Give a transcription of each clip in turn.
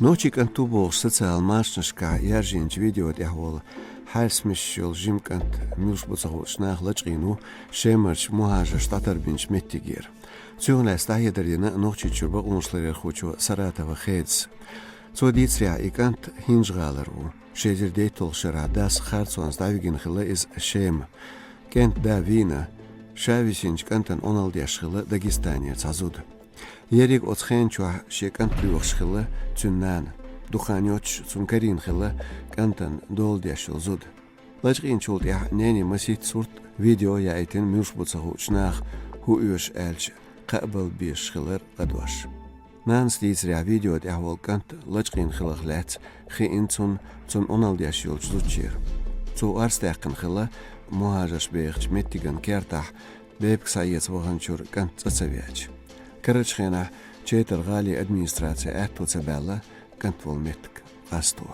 Ночик антубол социал машнашка яржинч видео дяхвол хайсмишшил жимкант мюшбуцахушнах лачгину шемерч мухажа штатарбинч меттигер. Цюгнай стаедердина ночи чурба уншлерер хочу Саратова хейдс. Цодицря икант хинжгалару. Шезердей толшера дас харцуанс давигин хила из шем. Кент да вина. Шависинч кантан оналдяшхила Дагестания цазуд. Ерик оцхенчуа шекант плюхшхила цюннан. Духанёч цункарин хила кантан долдяшил зуд. Лачгин чултя нени масит сурт видео яйтин мюшбуцахучнах хуюш элч قبل بيشخلر قدوش نانس ديزريا فيديو دعوال كانت لجقين خلقلات خي انتون تون اونال دياشيول جزوتشير تو ارستاقن خلا مهاجش بيخش متيغن كيرتاح بيبك سايت وغنشور كانت تسوياج كرج خينا تشيتر غالي ادمنستراتسيا اتو تبالا كانت والمتك قاستو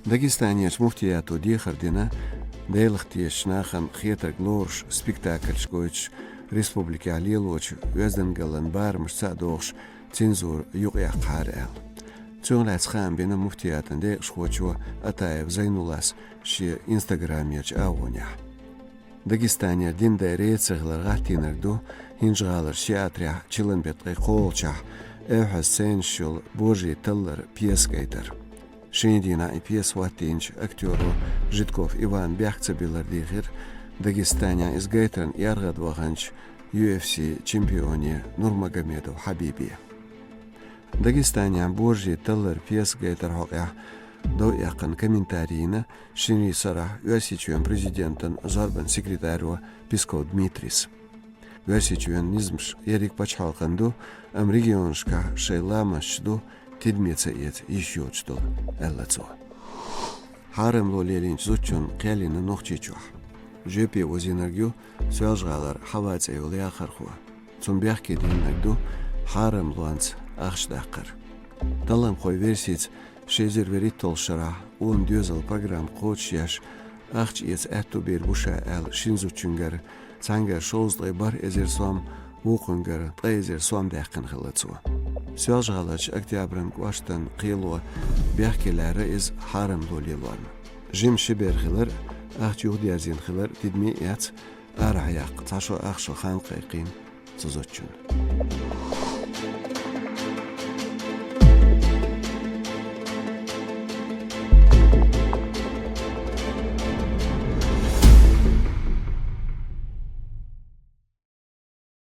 داغستانيش مفتياتو ديخر دينا ديلختيش ناخن خيتر глорш спектакль шкойч Республики Алилоч, Везденгален Бармш Садош, цензур Югя Харел. Цюнлайц хам бина муфтиятан де шхочу Атаев Зайнулас, ши Инстаграмьяч Ауня. Дагестания динда рейцеглар гатинерду, хинжгалар шиатря Чиленбетгай Холча, Эвхас Сеншул, Божий Теллер Пьескайтер. Шиндина и пьес Ватинч, актеру Житков Иван Бяхцебилар Дихир, Дагестания из Гайтран Яргад Ваганч, UFC чемпионе Нурмагомедов Хабиби. Дагестания Божий Теллер Пьес Гайтер Хокя, до якан комментарийна, Шинри Сара, UFC президентен Зарбан секретарю Песков Дмитрис. UFC низмш Ерик Пачхалканду, регионшка Шейламашду, Тидмецаец еще что Эллацо. Харем Лолелинч Зучун Келина Нохчичух. جيبي وزينرجو سواج غالر حوات أيولي آخرخوا ثم بيحكي دينرجو حارم لوانس أخش داقر دلهم خوي فيرسيت شيزر فريت تولشرا اون دوزل برنامج قوتشياش أخش يس أتو بير بوشا آل شينزو تشنجر تانجر شوز ليبر إزير سوام وقنجر طيزير سوام داقن خلتسوا سواج غالج أكتيابرن قواشتن قيلو بيحكي لارا إز حارم لولي لوان جيم شبير خلر أخشوا ديازين خلر تدمي يات أرعياق تاشو أخشو خان قيقين تزوجون